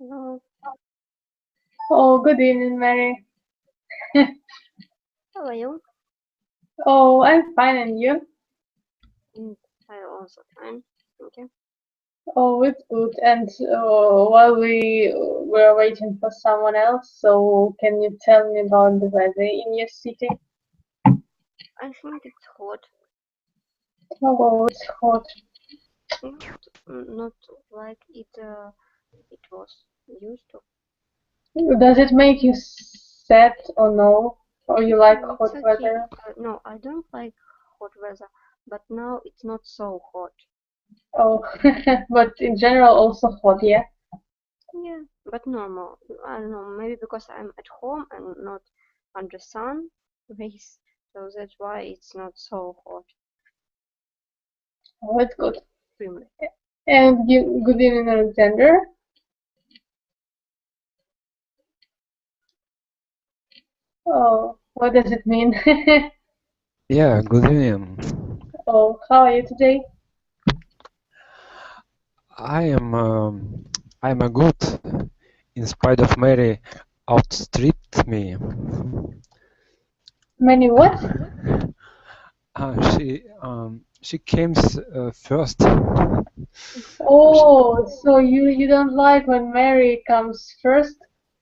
Hello. Oh, good evening, Mary. How are you? Oh, I'm fine, and you? I'm also fine. Thank you. Oh, it's good. And while we were waiting for someone else, so can you tell me about the weather in your city? I think it's hot. Oh, it's hot. Not like it was used to. Does it make you sad or no? Or you like It's hot okay. weather? No, I don't like hot weather, but now it's not so hot. Oh, but in general also hot, yeah? Yeah, but normal. I don't know, maybe because I'm at home and not under sun rays, so that's why it's not so hot. Oh, it's good. Extremely. And good evening, Alexander. Oh, what does it mean? Yeah, good evening. Oh, how are you today? I'm a good, in spite of Mary outstripped me. Many what? She came first. Oh, so you don't like when Mary comes first?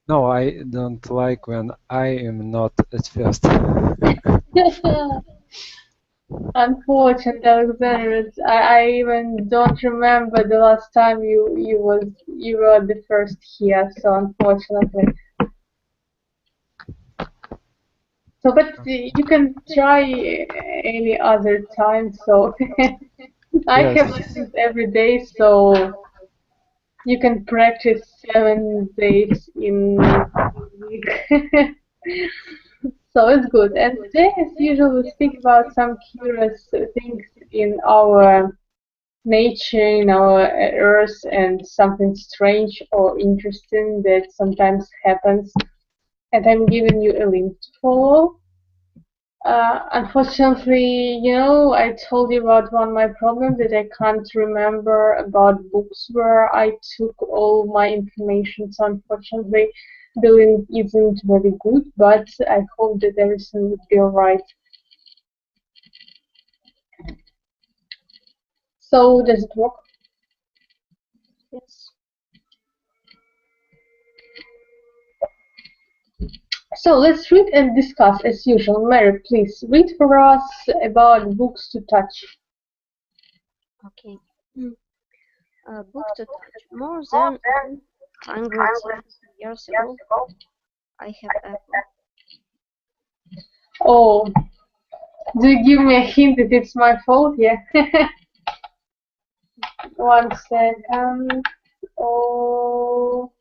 No, I don't like when I am not at first. Unfortunate, Alexander. I even don't remember the last time you were the first here. So unfortunately. So, but you can try any other time. So I have Yes. lessons every day, so you can practice 7 days in a week. So it's good. And today, as usual, we speak about some curious things in our nature, in our earth, and something strange or interesting that sometimes happens. And I'm giving you a link to follow. Unfortunately, I told you about one of my problems that I can't remember about books where I took all my information. So unfortunately, the link isn't very good, but I hope that everything will be alright. So does it work? Yes. So let's read and discuss as usual. Mary, please read for us about books to touch. Okay. Book to touch. More than 100 years ago, I have Apple. Oh, do you give me a hint that it's my fault? Yeah. 1 second. Oh.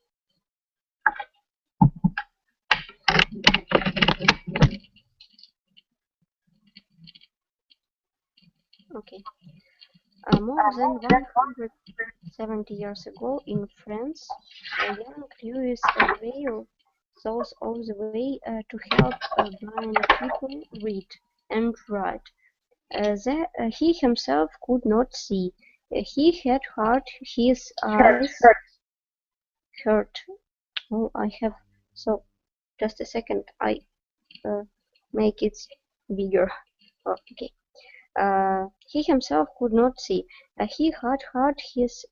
Okay. More than 170 years ago in France, a young Louis Braille thought of the way to help blind people read and write. He himself could not see. He had heard his eyes hurt. Oh, I have. So, just a second. I make it bigger. Oh, okay. He himself could not see. He had hurt his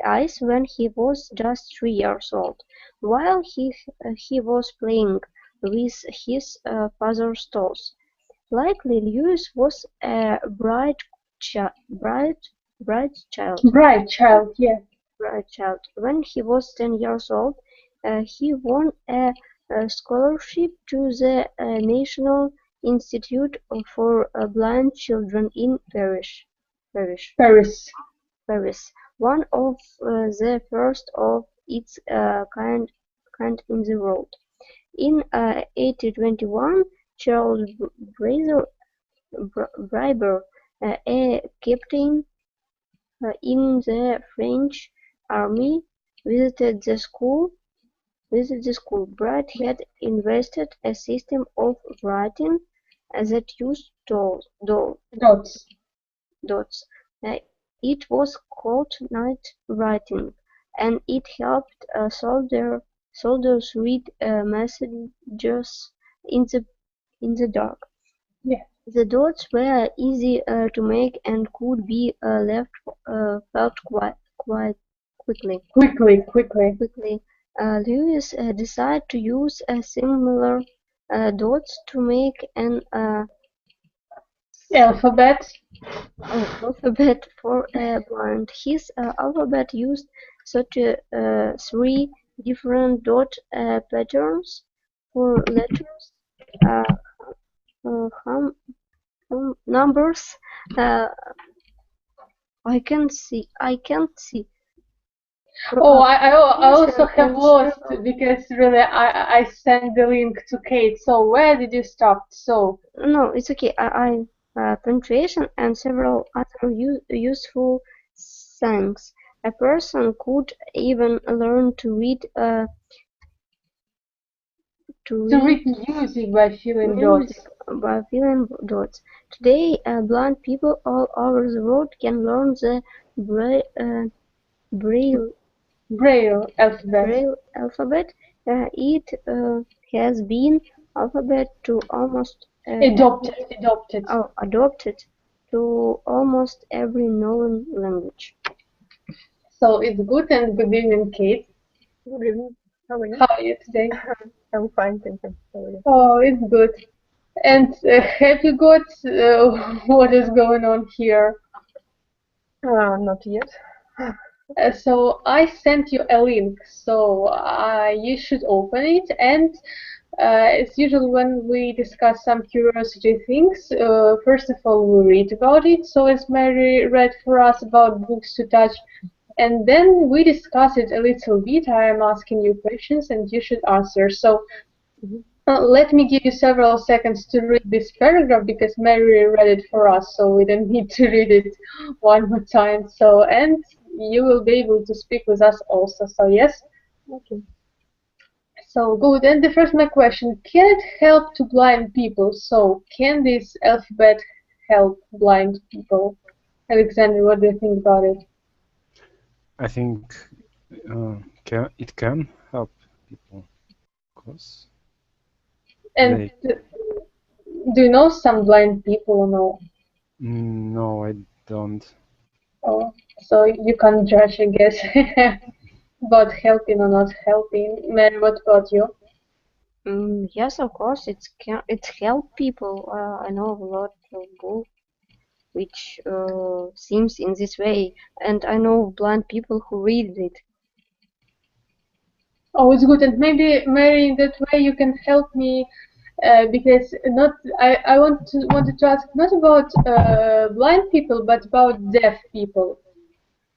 eyes when he was just 3 years old, while he was playing with his father's toys. Likely Lewis was a bright child. Bright child, yeah. Bright child. When he was 10 years old, he won a scholarship to the National Institute for Blind Children in Paris. Paris, one of the first of its kind in the world. In 1821, Charles Briber, a captain in the French army, visited the school. Bright had invented a system of writing that used Dots. dots. It was called night writing. and it helped soldiers read messages in the dark. Yeah. The dots were easy to make and could be felt quite quickly. Quickly. Lewis decided to use similar dots to make an Alphabet. alphabet for blind. His alphabet used such three different dot patterns for letters, numbers. I can't see. Oh, I also have and lost several- because really I sent the link to Kate. So where did you stop? So No, it's okay. Punctuation and several other useful things. A person could even learn to read music by filling music dots. by filling dots. Today, blind people all over the world can learn the Braille Braille alphabet. alphabet. It has been alphabet to almost adopted to almost every known language. So it's good, and good evening, Kate. Good evening. How are you? How are you today? I'm fine, thank you. How are you? Oh, it's good. And have you got what is going on here? Not yet. So I sent you a link, so you should open it. And as usual, when we discuss some curiosity things, first of all we read about it. So as Mary read for us about books to touch, and then we discuss it a little bit. I am asking you questions, and you should answer. So. Let me give you several seconds to read this paragraph because Mary read it for us, so we don't need to read it one more time. So, and you will be able to speak with us also. So, yes? Okay. So, good. And the first my question, can it help to blind people? So, can this alphabet help blind people? Alexander, what do you think about it? I think it can help people, of course. And do you know some blind people or no? No, I don't. Oh, so you can't judge, I guess, about helping or not helping. Mary, what about you? Yes, of course, it help people. I know a lot of books which seems in this way, and I know blind people who read it. Oh, it's good. And maybe, Mary, in that way you can help me because I wanted to ask not about blind people, but about deaf people.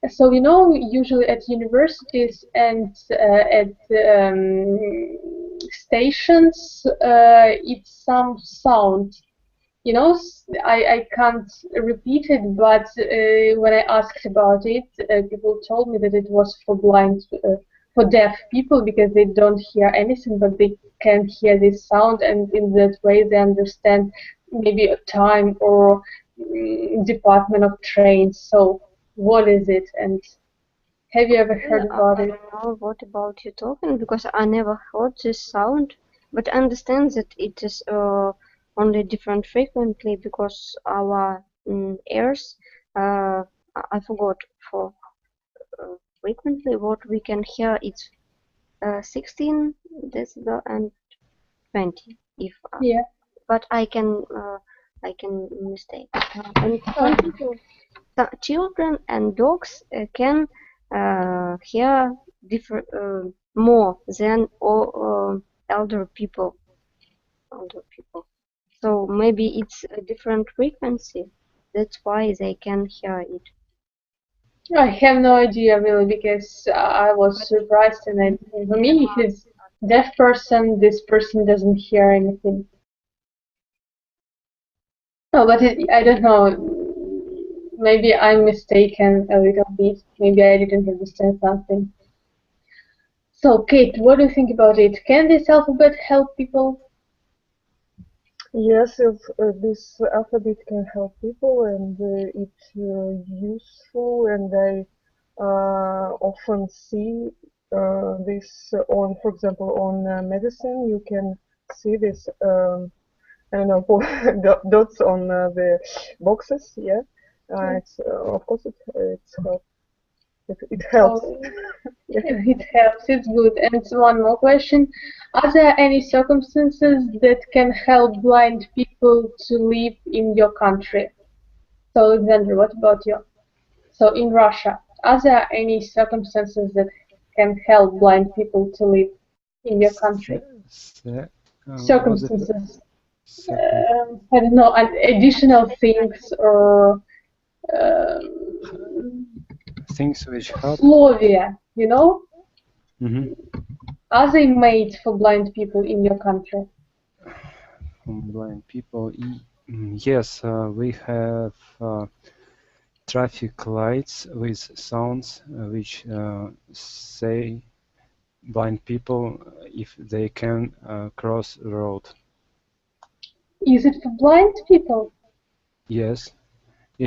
So you know, usually at universities and at stations, it's some sound. You know, I can't repeat it, but when I asked about it, people told me that it was for for deaf people because they don't hear anything, but they can hear this sound, and in that way they understand maybe a time or department of trains. So what is it, and have you ever heard about I it? don't know what about you talking because I never heard this sound, but I understand that it is only different frequently because our ears. I forgot for frequently what we can hear. It's 16 decibel and 20. If Yeah. but I can mistake. And some people, children and dogs can hear different more than all elder people. So maybe it's a different frequency. That's why they can hear it. I have no idea really because I was surprised, and for me, if it's deaf person, this person doesn't hear anything. No, but I don't know. Maybe I'm mistaken a little bit. Maybe I didn't understand something. So, Kate, what do you think about it? Can this alphabet help people? Yes, if, this alphabet can help people and it's useful, and I often see this on, for example, on medicine. You can see this, I don't know, dots on the boxes. Yeah, it's of course it helps. Oh, it helps, it's good. And one more question. Are there any circumstances that can help blind people to live in your country? So, Alexander, what about you? So, in Russia, are there any circumstances that can help blind people to live in your country? Circumstances. I don't know, additional things or things which help. Slovia, you know? Mm-hmm. Are they made for blind people in your country? Blind people, yes, we have traffic lights with sounds which say blind people if they can cross the road. Is it for blind people? Yes.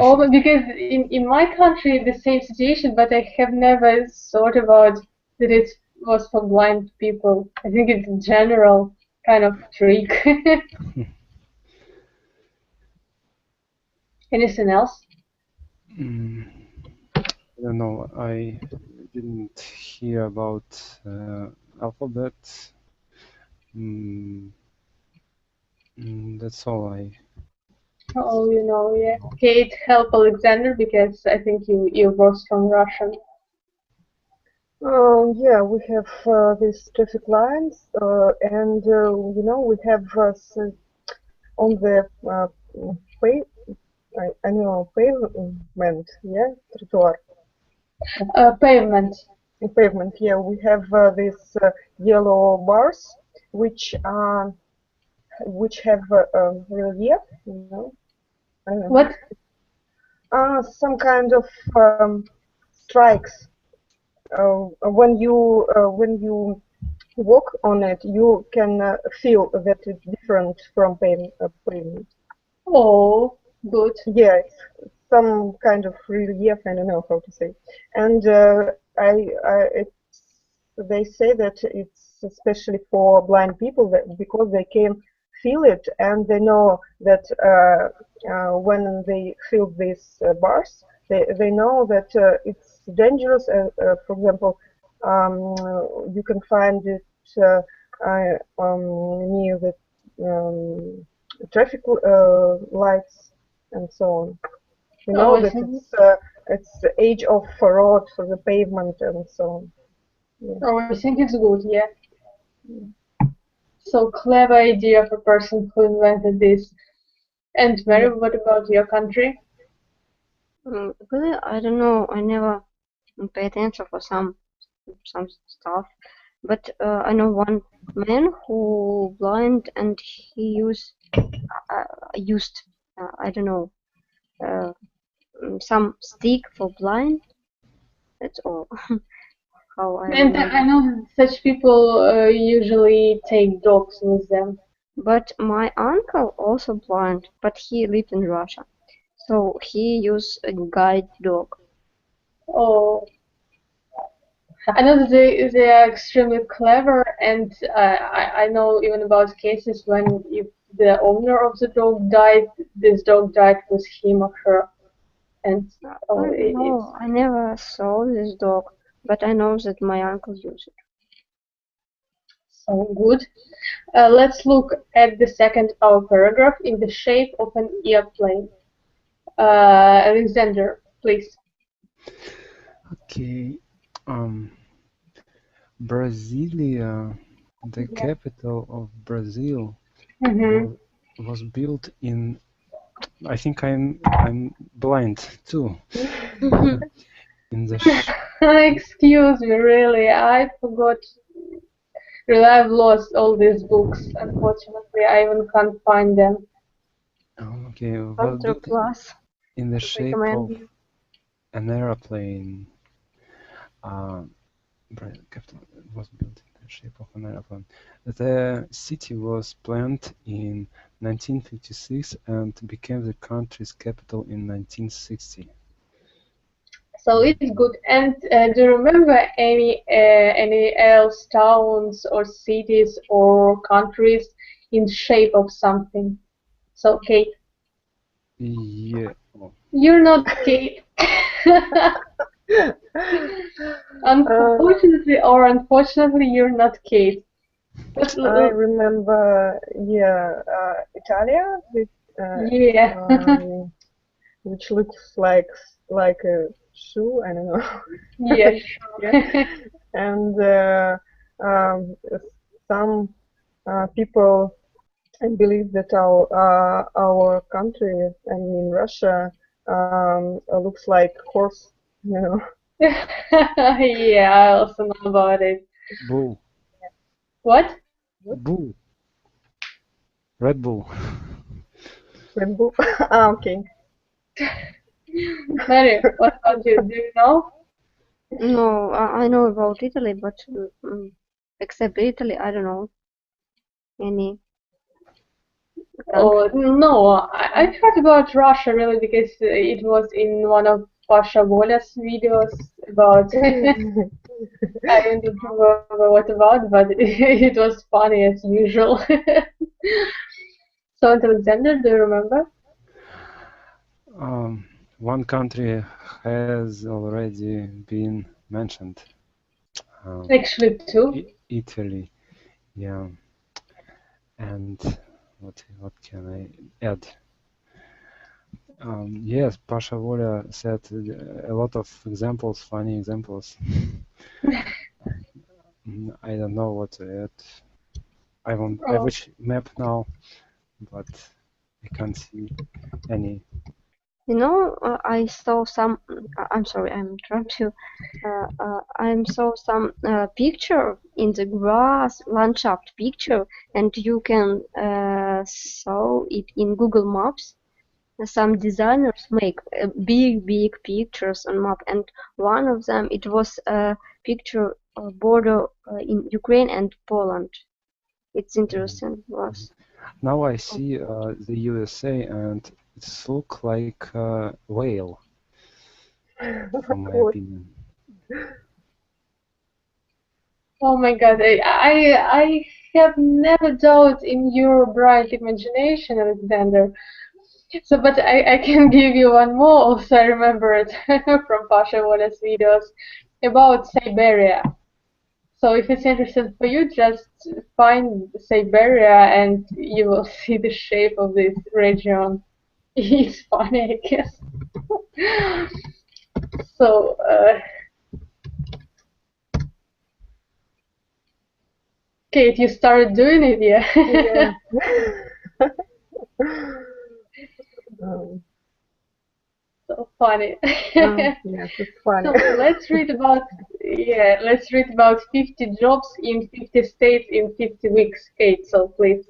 Oh, because in my country the same situation, but I have never thought about that it was for blind people. I think it's a general kind of trick. Anything else? I don't know. I didn't hear about alphabet. That's all I. Oh, you know, yeah. Okay, it helped Alexander because I think you both from Russian. Yeah, we have these traffic lines, and you know, we have on the I know pavement, yeah, trottoir. Pavement. Pavement, yeah, we have these yellow bars, which have relief, you know. I don't know. What? Some kind of strikes. When you walk on it, you can feel that it's different from pavement. Oh, good. Yeah, it's some kind of relief. I don't know how to say. And they say that it's especially for blind people because they can feel it and they know that when they feel these bars, they know that it's dangerous. For example, you can find it near the traffic lights and so on. You know that it's the age of road for the pavement and so on. Yeah. Oh, I think it's good, yeah. So clever idea of a person who invented this. And Mary, what about your country? Really, I don't know. I never pay attention for some stuff, but I know one man who blind and he used I don't know some stick for blind. That's all. How I And remember. I know such people usually take dogs with them. But my uncle also blind, but he lived in Russia, so he used a guide dog. Oh, I know that they are extremely clever, and I know even about cases when if the owner of the dog died, this dog died with him or her. And No, I never saw this dog, but I know that my uncle used it. So good. Let's look at the second our paragraph in the shape of an airplane. Alexander, please. Okay. Brasilia, the capital of Brazil, was built in. I think I'm blind too. In the. Excuse me, really, I forgot. Really, I've lost all these books. Unfortunately, I even can't find them. Okay, was built in the shape of an airplane. Capital was built in the shape of an airplane. The city was planned in 1956 and became the country's capital in 1960. So it's good. And do you remember any else towns or cities or countries in shape of something? So Kate, Yeah. Oh, you're not Kate. Unfortunately or unfortunately, you're not Kate. But, I remember, yeah, Italia, with, yeah. which looks like a shoe. I don't know. Yeah, sure. Yeah. And some people believe that our country, I mean Russia, looks like horse. You know. Yeah, I also know about it. Bull. What? Bull. Red Bull. Red Bull. Ah, okay. Mary, what about you? Do you know? No, I know about Italy, but except Italy, I don't know any Oh, country. no, I heard about Russia really because it was in one of Pasha Vola's videos about, I don't remember what about, but it was funny as usual. So, Alexander, do you remember? One country has already been mentioned. Actually, two. Italy. Yeah. And what can I add? Yes, Pasha Voля said a lot of examples, funny examples. I don't know what to add. I Oh. wish map now, but I can't see any. You know, I saw some. I'm sorry, I'm trying to. I saw some picture in the grass landscape picture, and you can saw it in Google Maps. Some designers make big pictures on map, and one of them it was a picture border in Ukraine and Poland. It's interesting. Was Now I see the USA, and it looks like a whale, from my opinion. Oh my God, I have never doubt in your bright imagination, Alexander. So, but I can give you one more. Also, I remember it from Pasha Vola's videos about Siberia. So, if it's interesting for you, just find Siberia and you will see the shape of this region. It's funny, I guess. So, Kate, you started doing it, yeah? Yeah. So funny. Yes, it's funny. So let's read about 50 jobs in 50 states in 50 weeks, Kate. So please.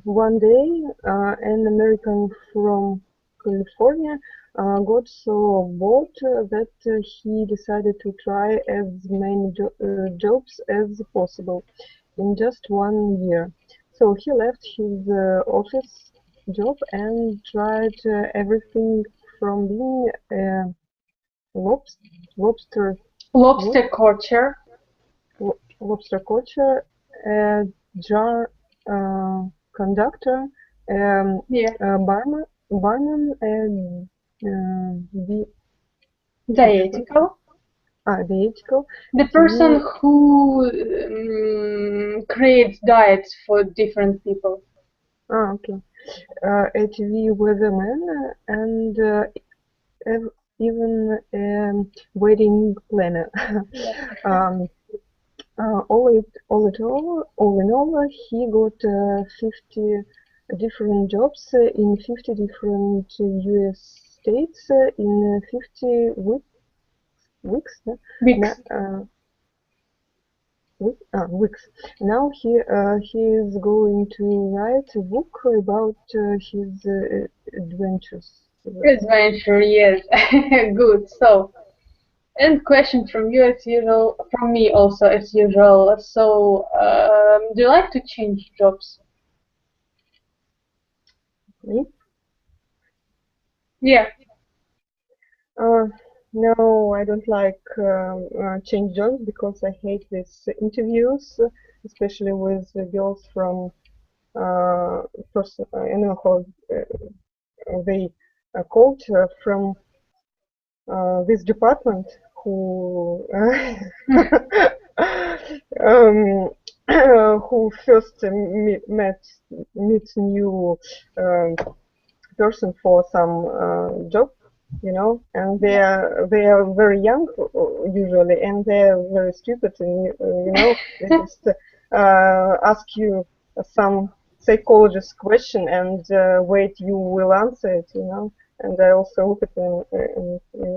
One day, an American from California got so bored that he decided to try as many jobs as possible in just 1 year. So he left his office job and tried everything from being a lobster Lobster culture. lobster catcher, a jar conductor, Yeah. barman, and Dietical. dietical. The person who creates diets for different people. Okay. A TV weatherman and even a wedding planner. All in all, he got 50 different jobs in 50 different US states in 50 weeks. Weeks. Now he is going to write a book about his adventures. Adventure, yes. Good. So, and question from you as usual, from me also as usual. So, do you like to change jobs? Me? Yeah. No, I don't like change jobs because I hate these interviews, especially with the girls from person. I know how they are called from this department who um, who first meet new person for some job, you know, and they are very young usually, and they are very stupid, and you know, they just ask you some psychologist question and wait, you will answer it, you know. And I also look at them, and, you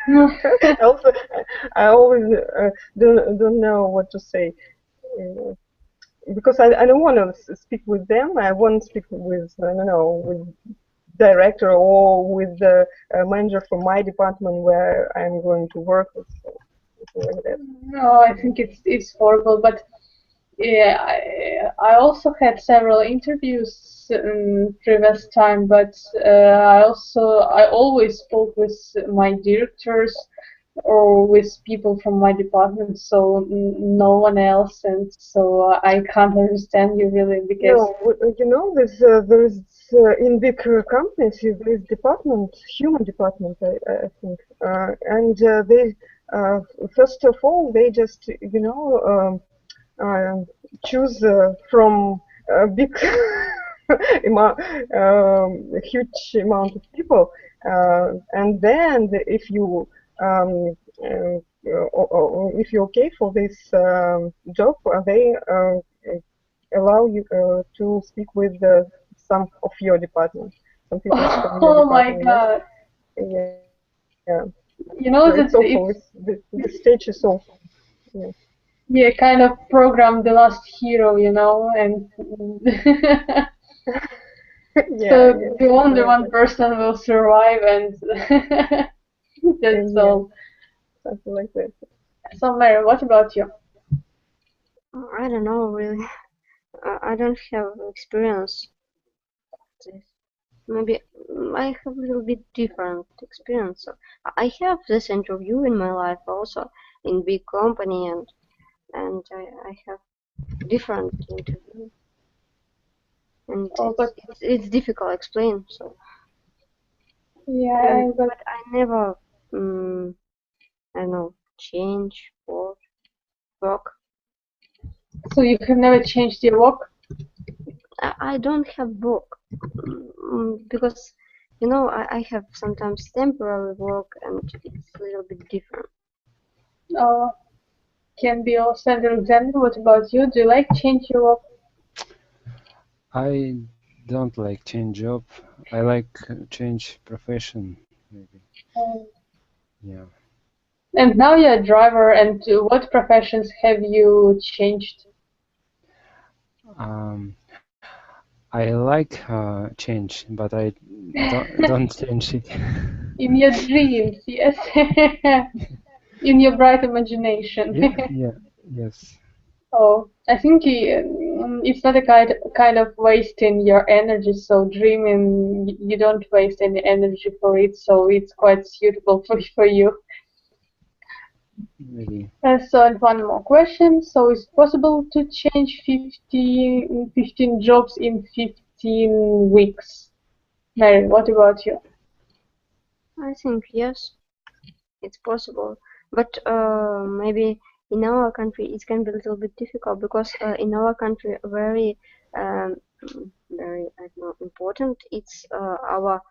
know, also I always don't know what to say, you know, because I don't want to speak with them. I want to speak with, I don't know, with director or with the manager from my department where I'm going to work with, so something like that. No, I think it's horrible, but yeah, I also had several interviews previous time, but I always spoke with my directors or with people from my department, so no one else, and so I can't understand you really because No, you know, there's in big companies there is department, human department, I think, and they first of all they just, you know, choose from a big huge amount of people, and then if you if you're okay for this job, they allow you to speak with some of your department, some people from your oh my department. God, Yeah, yeah. you know So that it's awful. it's The stage is awful. Yeah. yeah, kind of program The Last Hero, you know, and Yeah, so yeah, the something only like one person will survive, and that. that's Yeah, all. something like that. So, Mary, what about you? I don't know really. I don't have experience with this. Maybe I have a little bit different experience. So I have this interview in my life also in big company, and I have different interview, and Oh, but it's difficult to explain. So yeah, but but I never I don't know, change or work. so you have never changed your work? I don't have work because you know I have sometimes temporary work and it's a little bit different. Uh, can be also an example. What about you? Do you like change your work? I don't like change job. I like change profession, maybe. Um, Yeah. and now you're a driver, and what professions have you changed? Um, I like change, but I don't change it. In your dreams, yes. In your bright imagination. Yeah, yeah, yes. Oh, I think it's not a kind of wasting your energy. So dreaming, you don't waste any energy for it. So it's quite suitable for you. Maybe. So and one more question. So is it possible to change 15 jobs in 15 weeks? Mary, what about you? I think yes, it's possible, but maybe in our country it can be a little bit difficult because in our country um, very I don't know, important it's our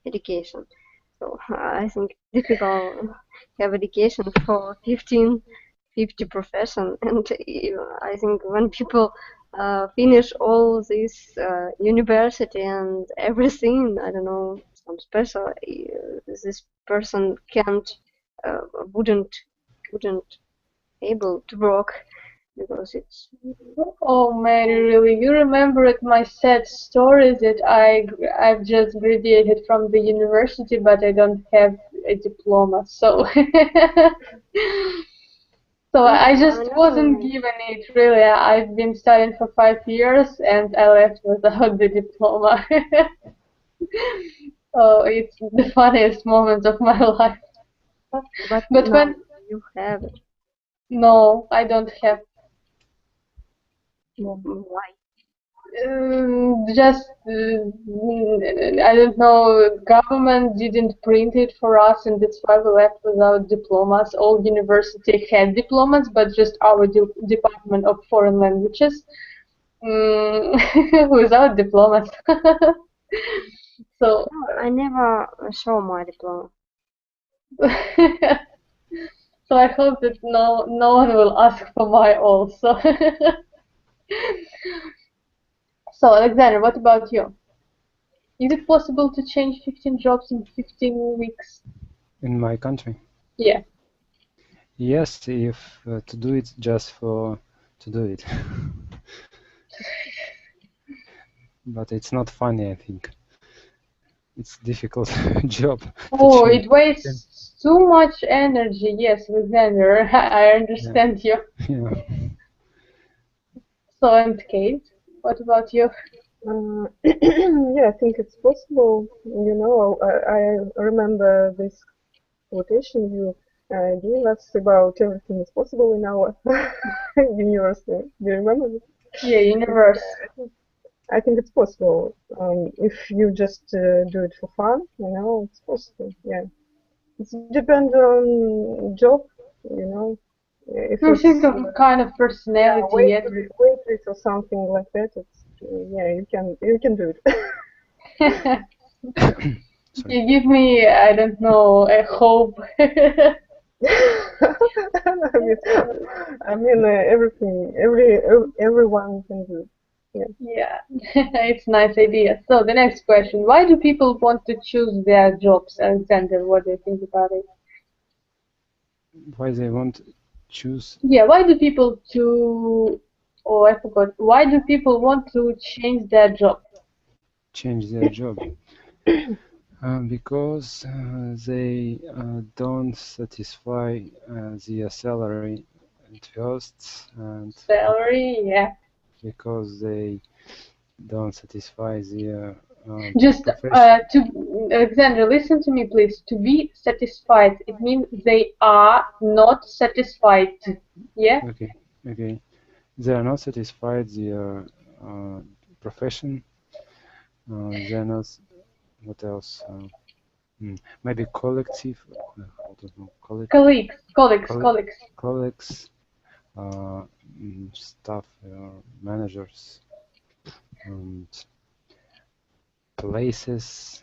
education. So I think difficult have education for 50 profession, and I think when people finish all this university and everything, I don't know, some special, this person can't, uh, wouldn't, wouldn't able to work because it's. Oh, Mary, really? You remembered my sad story that I've just graduated from the university, but I don't have a diploma. So so I I just wasn't know. given it really. I've been studying for 5 years and I left without the diploma. Oh, it's the funniest moment of my life. But But now when you have it. no, I don't have. Why? Just I don't know. Government didn't print it for us, and that's why we left without diplomas. All university had diplomas, but just our department of foreign languages without diplomas. So. No, I never saw my diploma. So I hope that no one will ask for my also. So Alexander, what about you? Is it possible to change 15 jobs in 15 weeks? In my country? Yeah. Yes, if to do it just to do it. But it's not funny, I think. It's difficult job. Oh, it wastes too much energy. Yes, Alexander, I understand you. Yeah. So, and Kate, what about you? Yeah, I think it's possible. You know, I remember this quotation you gave us about everything is possible in our university. Do you remember it? Yeah, universe. I think it's possible. If you just do it for fun, you know, it's possible. Yeah, it depends on job. You know, if I it's think of kind of personality. waitress or something like that, it's yeah, you can do it. You give me, I don't know, a hope. I mean, everyone can do it. Yeah, it's a nice idea. So the next question, why do people want to choose their jobs? Alexander, what do you think about it? Why they want to choose? Yeah, why do people oh, I forgot. Why do people want to change their job? Change their job. Because they don't satisfy their salary at first, and Salary, yeah. because they don't satisfy their Just profession. Alexander, listen to me, please. To be satisfied, it means they are not satisfied. Yeah. Okay. They are not satisfied their profession. They are not. What else? Maybe collective. I don't know. Colleagues. Staff, managers, and places,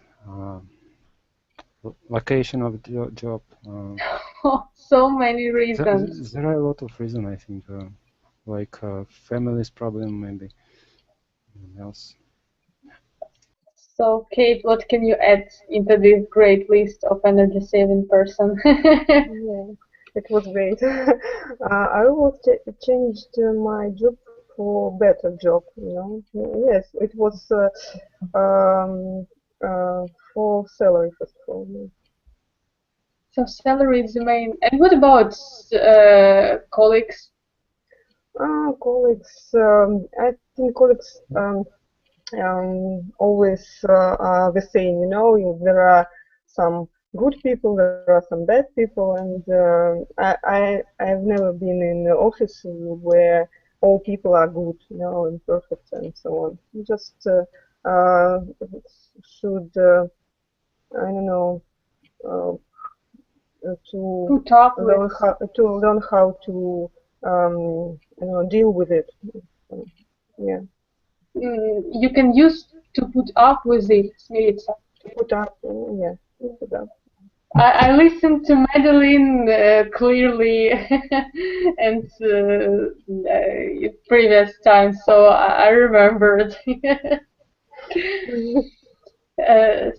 location of the job. So many reasons. There are a lot of reasons, I think, like family's problem, maybe. Else. So, Kate, what can you add into this great list of energy-saving person? Yeah, it was great. I will changed my job for better job. You know, yes, it was for salary first of all. Yeah. So salary is the main. And what about colleagues? Colleagues, I think colleagues always are the same. You know, there are some good people, there are some bad people, and I've never been in an office where all people are good, you know, and perfect and so on. You just should I don't know to Who talk with? learn how to you know, deal with it. Yeah. You can use to put up with it, Milica. To put up, yeah, put up. I listened to Madeline clearly and previous times, so I remembered.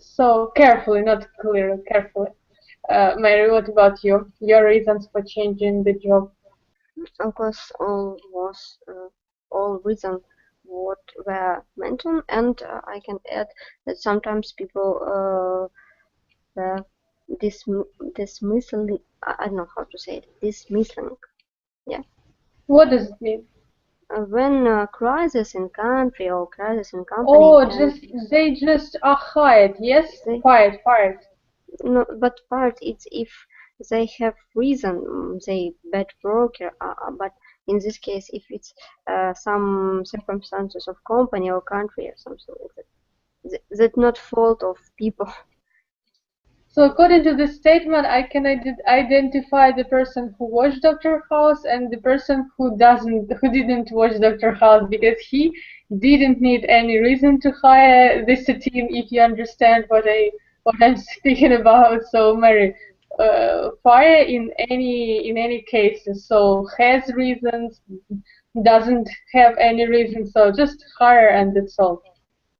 So carefully, not clearly, carefully. Mary, what about you? Your reasons for changing the job? Of course, all reasons what were mentioned, and I can add that sometimes people were dismissing. I don't know how to say it. Dismissing. Yeah. What does it mean? when crisis in country or crisis in company. Oh, they just are hired. Yes, fired. No, but fired it's if they have reason, they bad worker. But in this case, if it's some circumstances of company or country or something like that, that's not fault of people. So according to the statement, I can identify the person who watched Dr. House and the person who didn't watch Dr. House, because he didn't need any reason to hire this team. If you understand what I'm speaking about, so Mary, fire in any cases. So has reasons, doesn't have any reason. So just hire and that's all.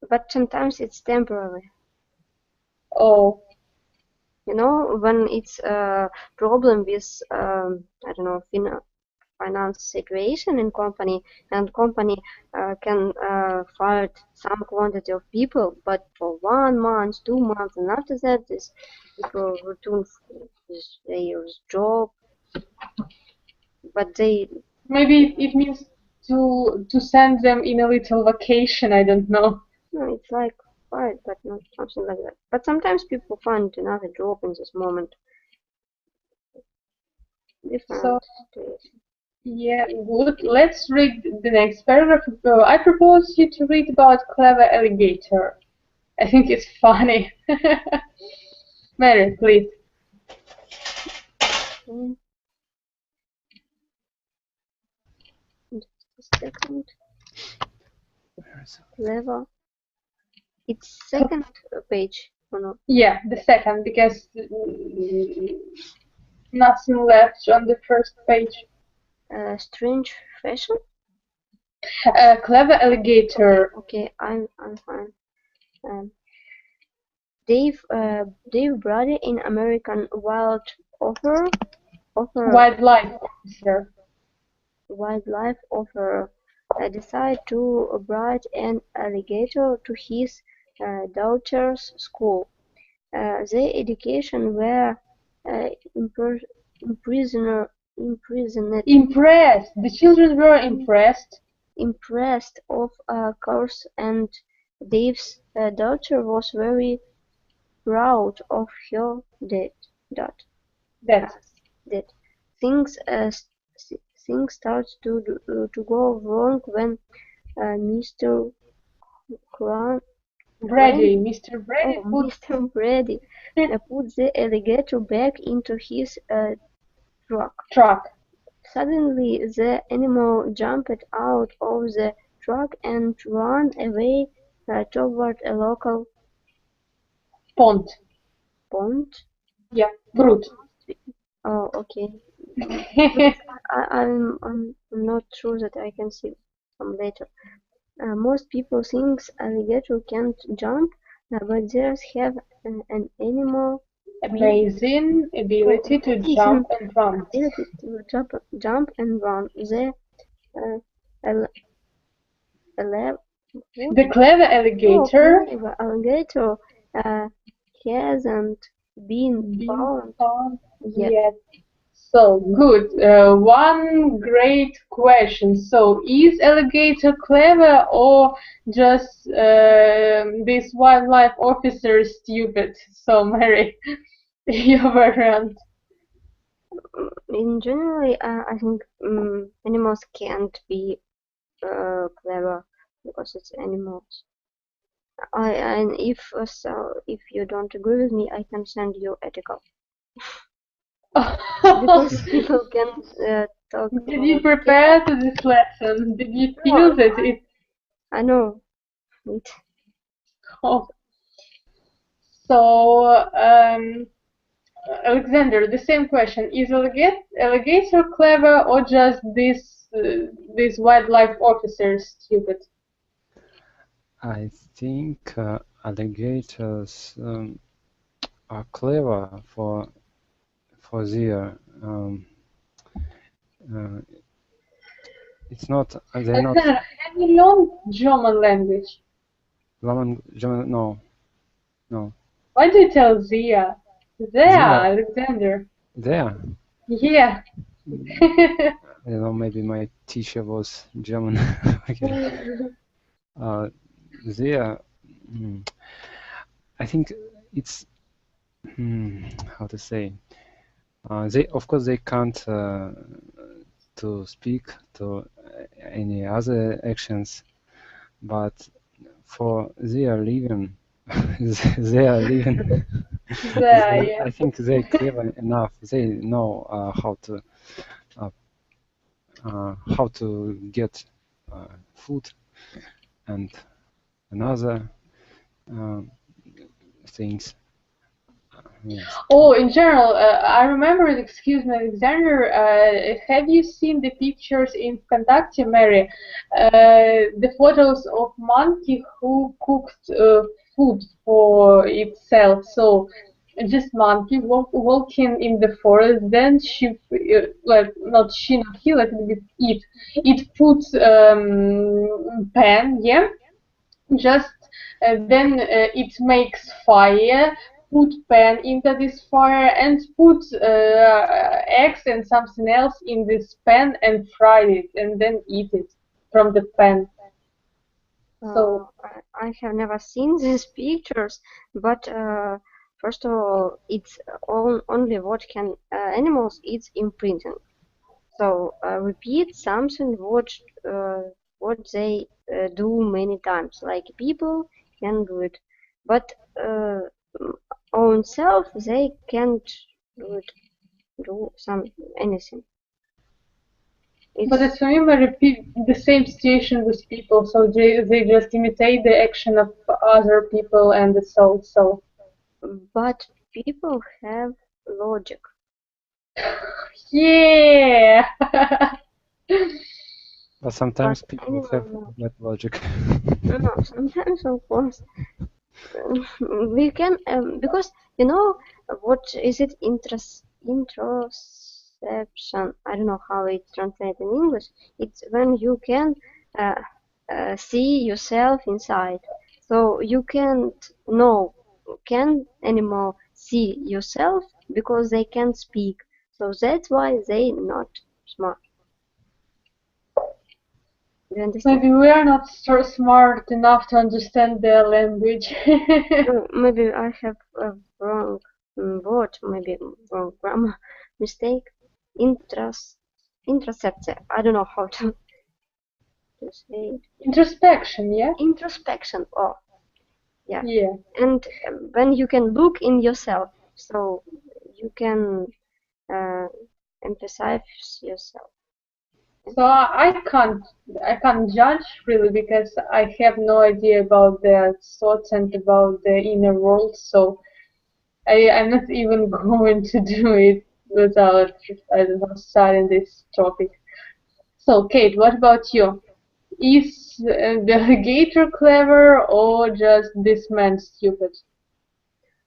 But sometimes it's temporary. Oh. You know, when it's a problem with, I don't know, finance situation in company, and company can fire some quantity of people, but for 1 month, 2 months, and after that, these people return their job, but they... Maybe it means to send them in a little vacation, I don't know. No, it's like fired, but not something like that. But sometimes people find another job in this moment. Different situation. Yeah, good. Let's read the next paragraph. I propose you to read about clever alligator. I think it's funny. Mary, please. Just a second. Clever. It's second page or not? Yeah, the second, because nothing left on the first page. Strange fashion. Clever alligator. Okay, I'm fine. Dave Brady in American Wildlife Officer decided to bring an alligator to his daughter's school. Their education were impressed. The children were impressed. Impressed, of course, and Dave's daughter was very proud of her dad. Things start to go wrong when Mr. Brady put the alligator back into his truck. Suddenly, the animal jumped out of the truck and ran away toward a local pond. Yeah, brood. Oh, okay. I'm not sure that I can see some later. Most people think alligator can't jump, but there's have an animal amazing ability to jump and run. Jump and run. The clever alligator. Alligator hasn't been found yet. So good. One great question. So is alligator clever or just this wildlife officer stupid? So Mary, your variant. In general, I think animals can't be clever because it's animals. And if you don't agree with me, I can send you article. Because people can talk. Did you prepare to this lesson? Did you feel that it? I know. Wait. Oh. So, Alexander, the same question: is alligator clever or just this wildlife officer stupid? I think alligators are clever for their it's not they're not. Have you learned German language? German, no. Why do you tell Zia? There, Alexander. There. Yeah. I don't know, maybe my teacher was German. Okay. There, I think it's how to say. They, of course, they can't to speak to any other actions, but for their living, they are living. Yeah. I think they're clever enough. They know how to get food and another things. Yes. Oh, in general, I remember, excuse me, Alexander, have you seen the pictures in Vkontakte, Mary? The photos of monkey who cooked food for itself. So just monkey walking in the forest. Then she, well, not she, not he, let me it. It puts pan, yeah. Just then it makes fire, put pan into this fire and put eggs and something else in this pan and fry it and then eat it from the pan. So I have never seen these pictures, but first of all, it's only what can animals eat imprinting. So repeat something what they do many times, like people can do it, but own self they can't do anything. but it's remember repeat the same situation with people, so they just imitate the action of other people and the soul. So But people have logic. yeah. But sometimes But people have that logic. No, sometimes of course we can because you know what is it introspection? I don't know how it's translated in English. It's when you can see yourself inside. So you can't know can animal see yourself because they can't speak. So that's why they not smart. You understand? Maybe we are not so smart enough to understand their language. Maybe I have a wrong word, maybe wrong grammar mistake. Introspection. I don't know how to say it. Introspection, yeah? Introspection. Oh, yeah. Yeah. And when you can look in yourself, so you can emphasize yourself. So I can't judge really because I have no idea about their thoughts and about the inner world. So I'm not even going to do it without studying this topic. So Kate, what about you? Is the alligator clever or just this man stupid?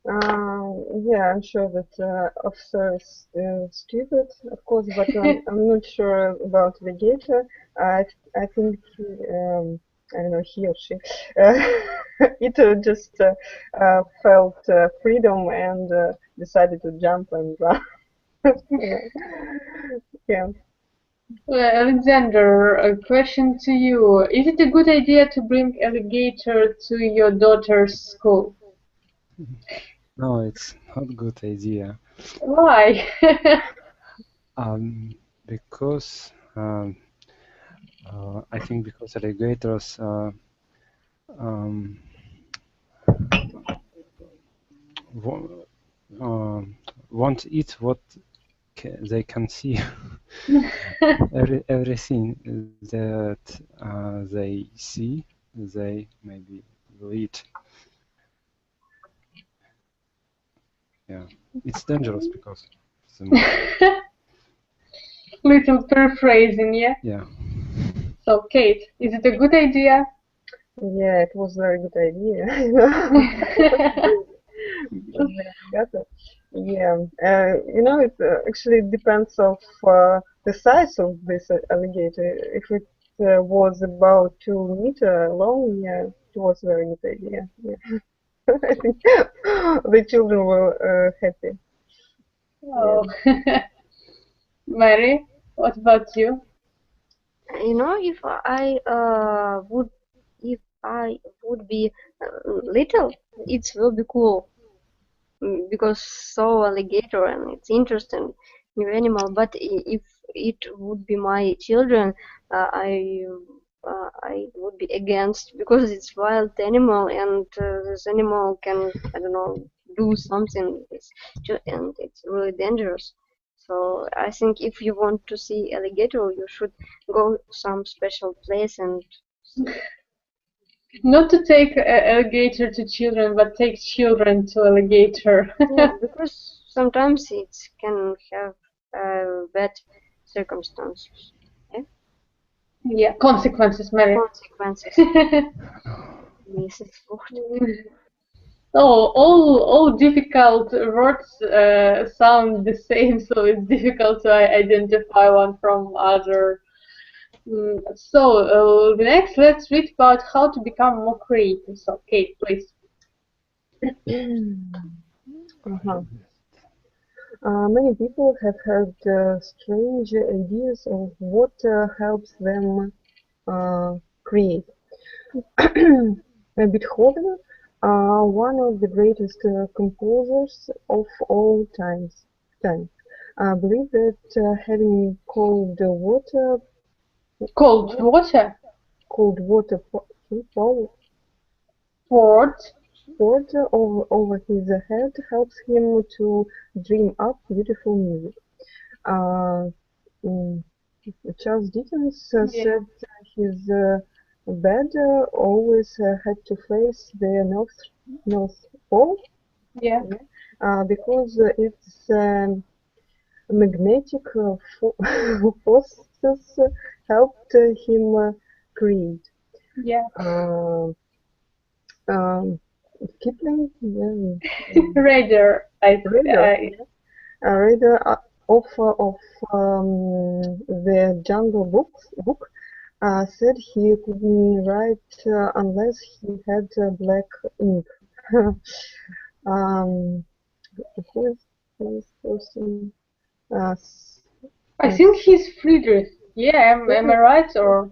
Yeah, I'm sure that officer is stupid, of course, but I'm not sure about the alligator. I think I don't know, he or she it just felt freedom and decided to jump and run. Yeah. Alexander, a question to you. Is it a good idea to bring alligator to your daughter's school? No, it's not a good idea. Why? Because I think because alligators won't eat what they can see. Everything that they see, they maybe will eat. Yeah, it's dangerous because Little paraphrasing, yeah? yeah. So, Kate, is it a good idea? Yeah, it was a very good idea. Yeah, you know, it actually depends of the size of this alligator. If it was about 2 meters long, yeah, it was a very good idea. Yeah. I think the children were happy. Oh. Mary? What about you? You know, if I would be little, it will be cool. Because so alligator and it's interesting new animal. But if it would be my children, I would be against, because it's wild animal, and this animal can, I don't know, do something and it's really dangerous. So I think if you want to see alligator, you should go some special place and Not to take alligator to children, but take children to alligator. yeah, because sometimes it can have bad circumstances, Yeah, consequences, Mary. consequences. Mrs. Word. Oh, all difficult words sound the same, so it's difficult to identify one from other. So next, let's read about how to become more creative. So, Kate, please. Many people have had strange ideas of what helps them create. Beethoven, one of the greatest composers of all time, believed that having Cold water poured. poured over his head helps him to dream up beautiful music. Mm, Charles Dickens said his bed always had to face the North Pole Yeah. because its magnetic forces helped him create. Yeah. Kipling, Reader, reader of the Jungle book said he couldn't write unless he had black ink. Who is this person? I think he's Friedrich. Yeah, am I right? Or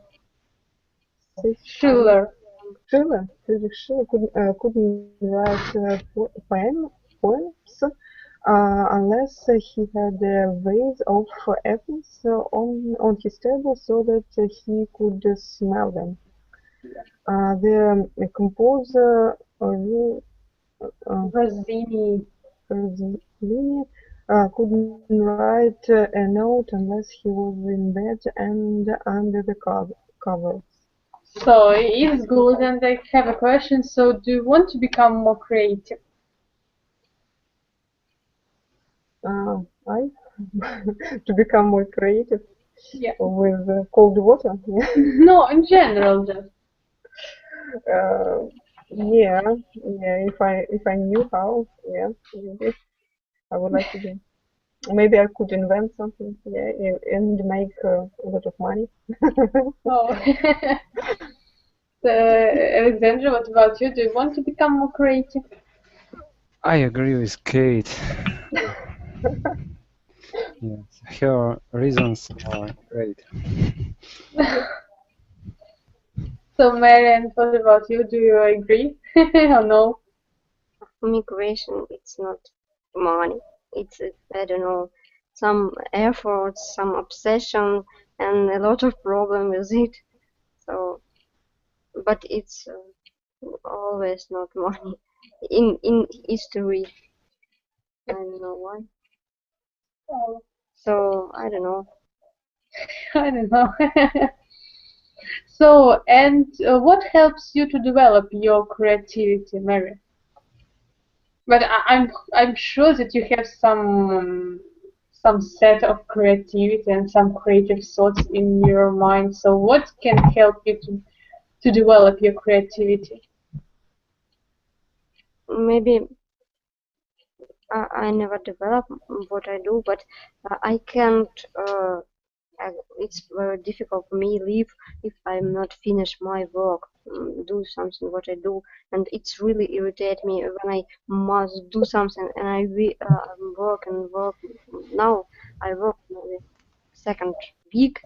Schiller. Friedrich Schiller couldn't write poems unless he had a vase of apples on his table so that he could smell them. The composer Rossini. Couldn't write a note unless he was in bed and under the covers. So it's good, and I have a question. So, do you want to become more creative? I to become more creative Yeah. with cold water. No, in general, just. Yeah. If I knew how, yeah, maybe I would like to do. Maybe I could invent something, yeah, and make a lot of money. Oh. Alexandra, what about you? Do you want to become more creative? I agree with Kate. Yes, her reasons are great. So, Marianne, what about you? Do you agree or no? Migration, it's not money. It's, I don't know, some efforts, some obsession, and a lot of problem with it. So, but it's always not money. In history, I don't know why. Oh, So I don't know. I don't know. So, and what helps you to develop your creativity, Mary? But I'm sure that you have some set of creativity and some creative thoughts in your mind. So, what can help you to develop your creativity? Maybe I never develop what I do, but I can't. It's very difficult for me leave if I'm not finish my work, do something what I do, and it's really irritate me when I must do something and I work and work. Now I work maybe second week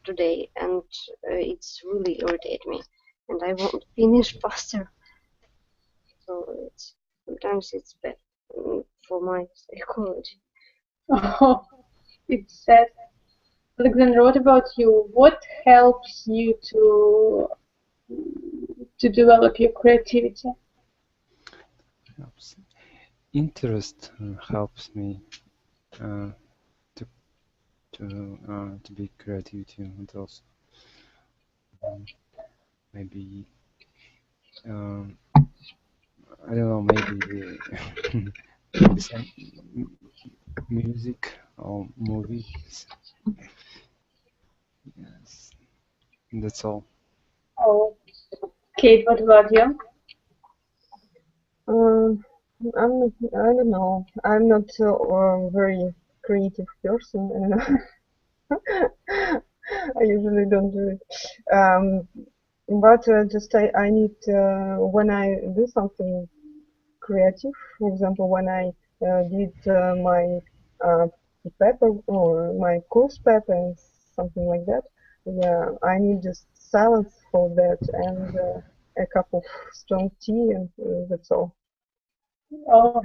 today, and it's really irritated me, and I want to finish faster. So sometimes it's bad for my psychology. Oh, it's sad. Alexander, what about you? What helps you to develop your creativity? Interest helps me to be creativity, and also maybe I don't know, maybe some music or movies. Yes, that's all. Oh, Kate, what about you? I don't know. I'm not a very creative person. I don't know. I usually don't do it. But just I need when I do something creative. For example, when I did my paper or my course paper and something like that. Yeah, I need just silence for that and a cup of strong tea, and that's all. Oh,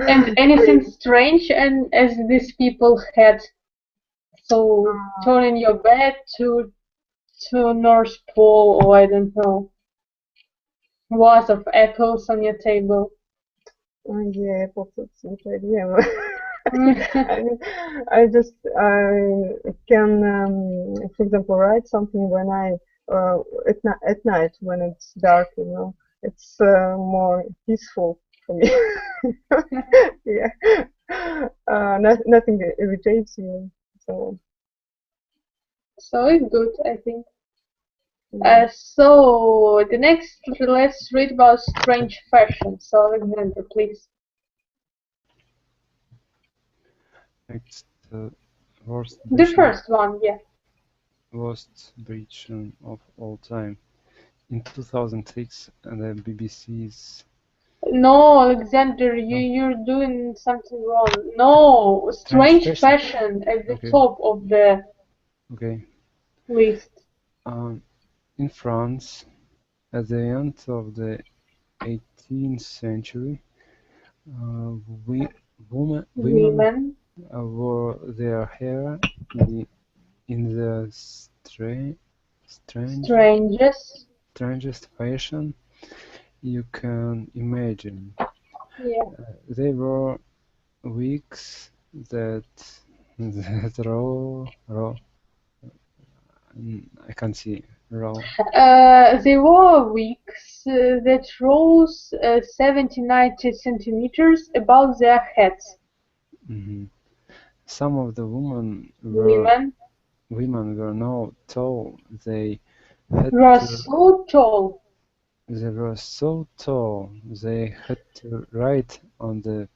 and anything strange and as these people had, so turning your bed to North Pole, or I don't know, vase of apples on your table. Yeah, apples, it's a good idea. I mean, I just can, for example, write something when I at night when it's dark. It's more peaceful for me. Yeah, nothing irritates me. So So it's good, I think. yeah. So the next, let's read about strange fashion. So Alexander, please. It's the worst The first one, yeah. breach of all time. In 2006, the BBC's No, Alexander, you're doing something wrong. No, strange fashion at the top of the list. In France, at the end of the 18th century, women wore their hair in the strangest fashion you can imagine. Yeah. They wore wigs that I can't see row. They wore wigs that rose 70-90 centimeters above their heads. Some of the women were not tall. They were so tall. They were so tall. They had to write on the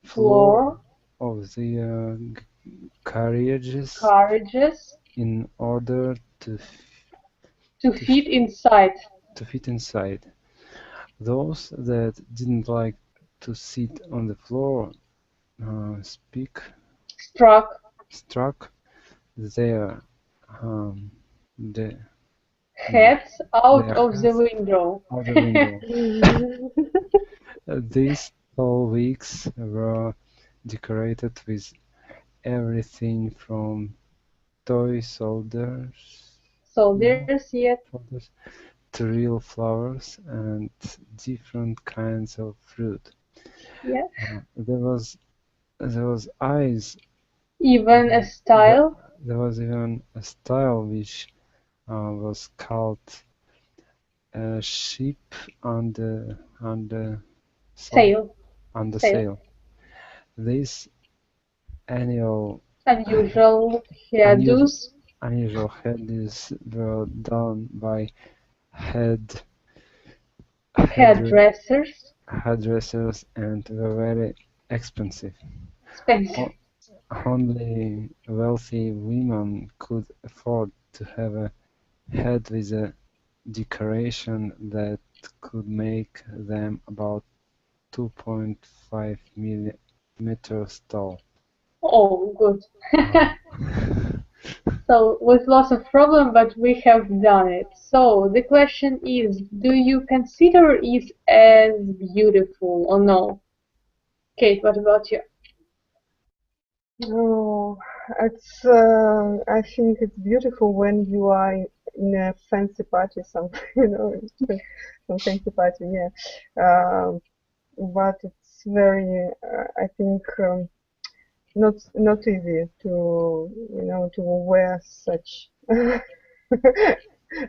floor of the carriages in order to fit inside. Those that didn't like to sit on the floor struck their heads out of the window. These tall wigs were decorated with everything from toy soldiers to real flowers and different kinds of fruit. Yeah. There was eyes. Even a style. There was even a style which was called sheep on the sail. These unusual hairdos were done by hairdressers and were very expensive. Only wealthy women could afford to have a head with a decoration that could make them about 2.5 meters tall. Oh, good. So, with lots of problem, but we have done it. So, the question is, do you consider it as beautiful or no? Kate, what about you? Oh, it's. I think it's beautiful when you are in a fancy party, some some fancy party, yeah. But it's very. I think not easy to to wear such. I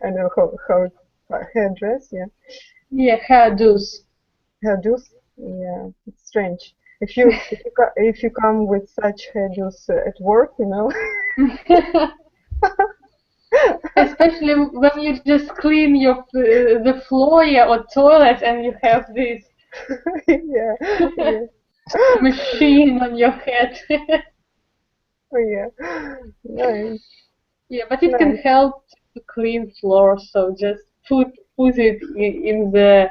don't know how it's hairdress, yeah. Yeah, hairdos. Hairdos, yeah, it's strange. If you come with such hairdos at work, Especially when you just clean your the floor, yeah, or toilet, and you have this yeah, yeah, machine on your head. oh, yeah, nice, Yeah, but it can nice, help to clean floor. So just put it in the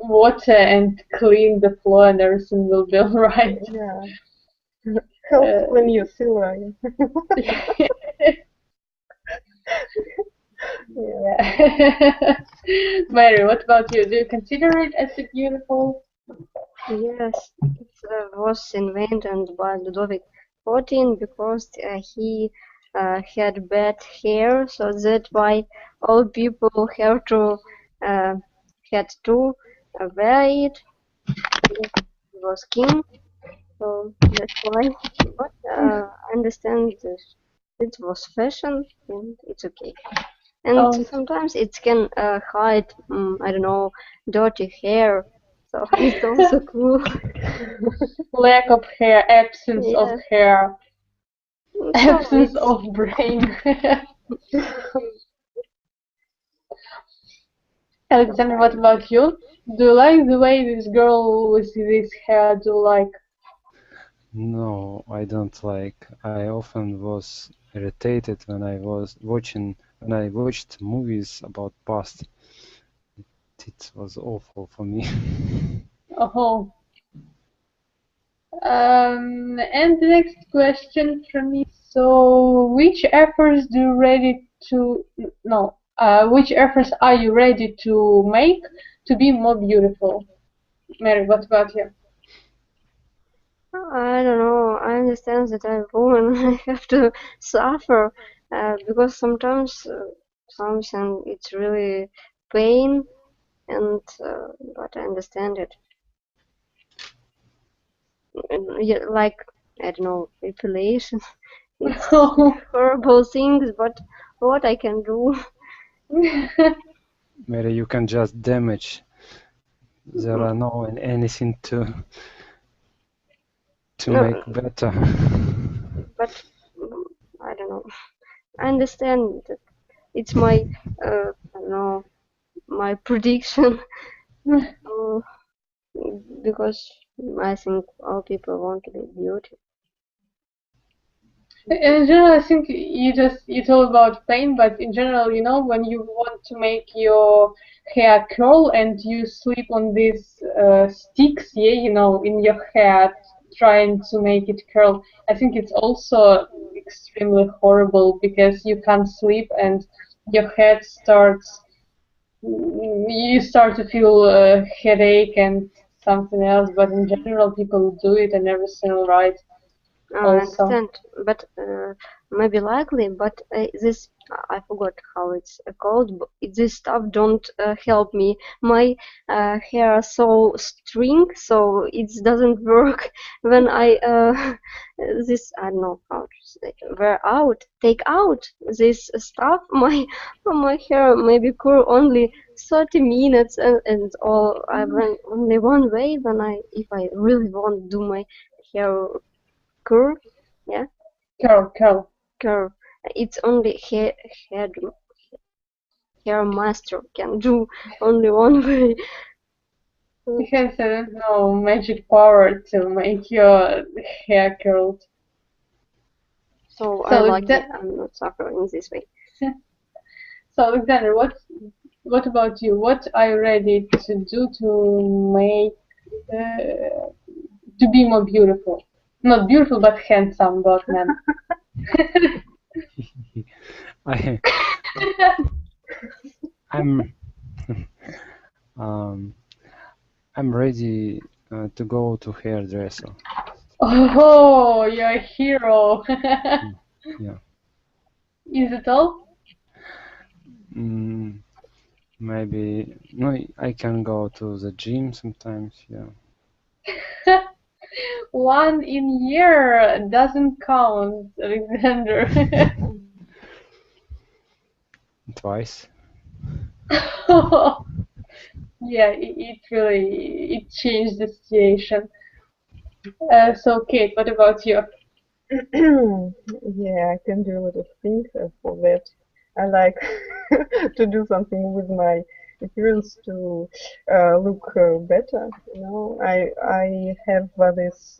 water and clean the floor, and everything will be alright. yeah. Helps when you feel right. Yeah. Yeah. Mary, what about you? Do you consider it as a beautiful? Yes, it was invented by Ludovic XIV because he had bad hair, so that's why all people had to wear it. He was king, so that's why. But I understand this. It was fashion, and it's okay. And Oh, sometimes it can hide, I don't know, dirty hair. So it's also cool. lack of hair, absence of Yeah. hair, So absence it's of brain. Alexander, what about you? Do you like the way this girl with this hair do like? No, I don't like. I often was irritated when I watched movies about past. It was awful for me. Oh. And the next question from me. So, which efforts are you ready to make to be more beautiful? Mary, what about you? I don't know. I understand that I'm a woman. I have to suffer because sometimes something it's really pain, and but I understand it. And, yeah, like I don't know, manipulation. It's horrible things, but what I can do? Maybe you can just damage. There are no anything to No, make better. but I don't know. I understand that it's my I don't know, my prediction. uh, because I think all people want to be beautiful. In general, I think you told about pain, but in general, when you want to make your hair curl and you sleep on these sticks, yeah, in your hair, trying to make it curl, I think it's also extremely horrible because you can't sleep and your head you start to feel a headache and something else. But in general, people do it and everything all right. I Also. understand, but maybe likely, but this I forgot how it's called. This stuff don't help me. My hair so string, so it doesn't work when I this I don't know how to say take out this stuff. My hair maybe curl only 30 minutes and all. I went only one way when if I really want to do my hair curve, yeah, Curl. curve. It's only hair master can do only one way. You have no magic power to make your hair curled. So I So, like it. I'm not suffering this way. so Alexander, what about you? What are you ready to do to make to be more beautiful? Not beautiful, but handsome boatman. I, I'm um, I'm ready to go to hairdresser. Oh, you're a hero. Yeah. Is it all? Maybe no, I can go to the gym sometimes. Yeah. 1 in year doesn't count, Alexander. Twice. Yeah, it really changed the situation. So Kate, what about you? Yeah, I can do a lot of things for that. I like to do something with my appearance to look better. You know, I have this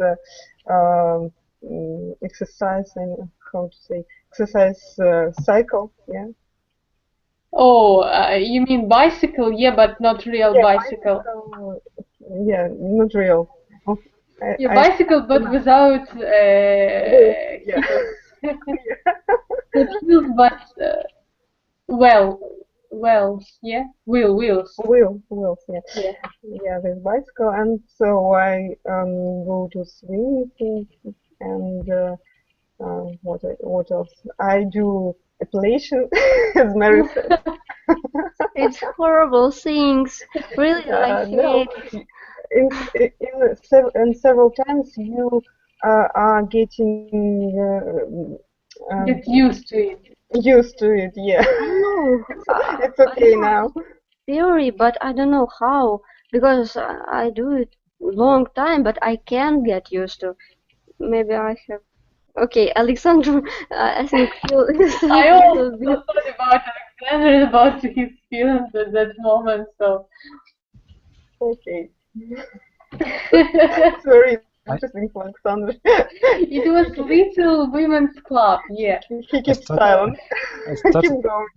exercise and how to say exercise cycle. Yeah. Oh, you mean bicycle? Yeah, but not real Yeah, bicycle. yeah, not real. Oh, Yeah, bicycle, but without yeah. wheels, but wheels, yeah, wheels. Wheels, yeah. Yeah. Yeah, with bicycle, and so I go to swimming and what else? I do epilation, as Mary said. It's horrible things. Really, I No, hate. in several times you are getting Get used to it. used to it. Yeah, I know. it's okay now. Theory, but I don't know how because I do it long time, but I can't get used to. Maybe I have. Okay, Alexander, I think feel I a also little bit. thought about Alexander, about his feelings at that moment, so. Okay, it's very I, interesting for Alexander. It was Little Women's Club, yeah. He keeps silent. I started Keep going.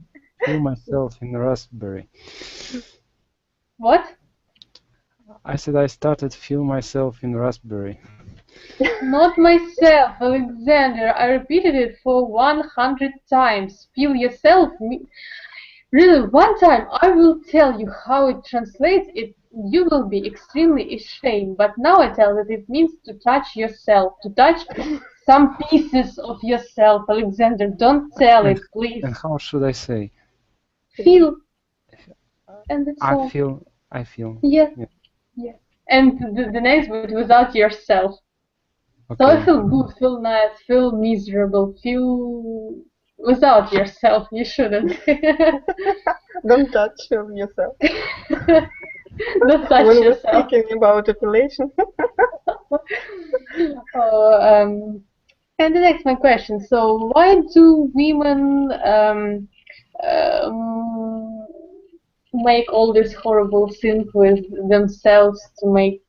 to feel myself in raspberry. What? I said I started to feel myself in raspberry. Not myself, Alexander. I repeated it for 100 times. Feel yourself. Really, one time I will tell you how it translates. You will be extremely ashamed. But now I tell that it means to touch yourself, to touch some pieces of yourself. Alexander, don't tell it, please. And how should I say? Feel. And that's all. I feel. Yeah. And the next word without yourself. Okay. So I feel good, feel nice, feel miserable, feel without yourself. You shouldn't. Don't touch yourself. Don't touch When yourself. we're speaking about epilation. And the next my question. So why do women make all these horrible things with themselves to make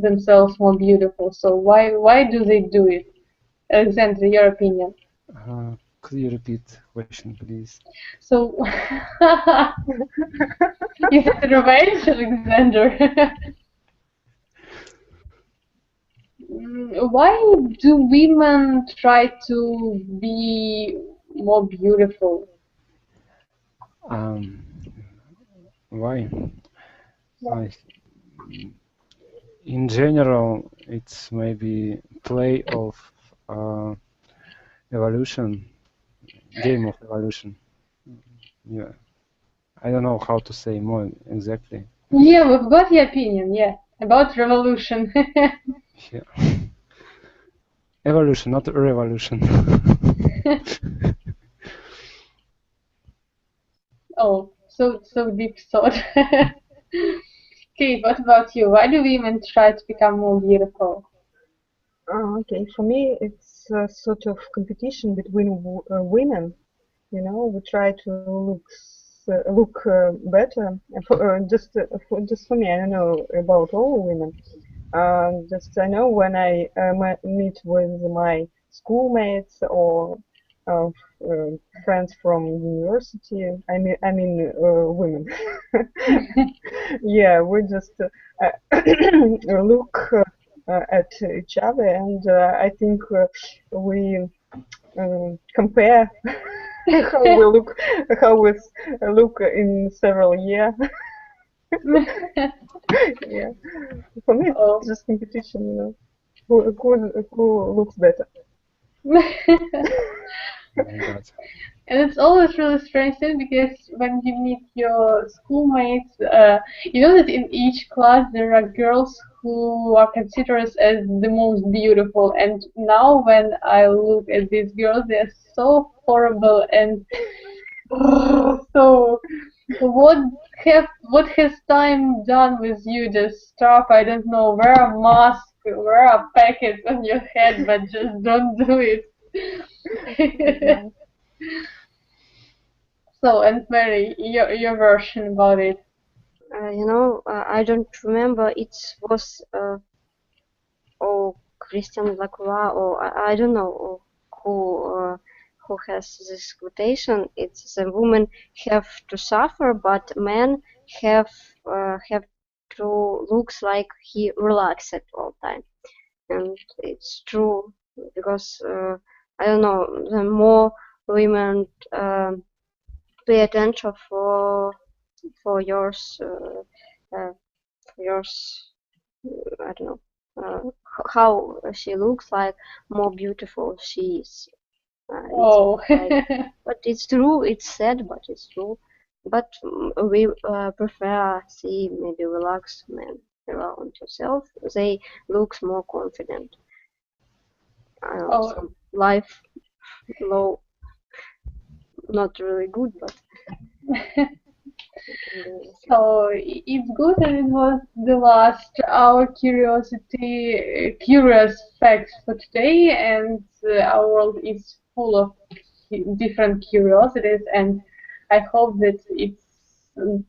themselves more beautiful? So why do they do it? Alexander, your opinion. Could you repeat the question, please? So you had revenge, Alexander. Why do women try to be more beautiful? Why? In general, it's maybe play of evolution, game of evolution. Yeah, I don't know how to say more exactly. Yeah, we've got your opinion. Yeah, about revolution. Yeah. Evolution, not revolution. Oh, so deep thought. Okay, what about you? Why do women try to become more beautiful? Okay, for me, it's a sort of competition between women. You know, we try to look better. Just for me, I don't know about all women. Just I know when I meet with my schoolmates or uh, friends from university. I mean women. Yeah, we just look at each other, and I think we compare how we look in several years. Yeah, for me it's just competition, you know, who looks better. Oh my God. And it's always really strange thing, because when you meet your schoolmates, you know that in each class there are girls who are considered as the most beautiful, and now when I look at these girls, they're so horrible, and so what has time done with you? Just stop, I don't know, wear a mask, wear a packet on your head, but just don't do it. So, and Mary, your version about it. You know, I don't remember. It was Christian Lacroix, or I don't know who has this quotation. It's the women have to suffer, but men have to looks like he relaxed all time, and it's true because I don't know, the more women pay attention for yours yours I don't know how she looks like, more beautiful she is. Oh. But it's true, it's sad, but it's true. But we prefer see maybe relaxed men around yourself. They looks more confident. I don't know, some life low, not really good, but So it's good that it was the last our curious facts for today, and our world is full of different curiosities, and I hope that it's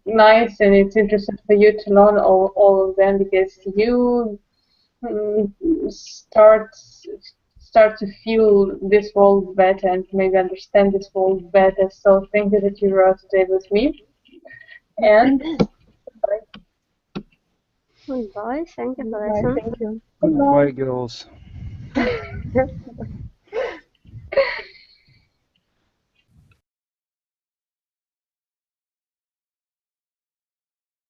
nice and it's interesting for you to learn all of them, because you start to feel this world better and maybe understand this world better. So thank you that you were today with me. And goodbye. Thank you for listening. Thank you. Goodbye, girls.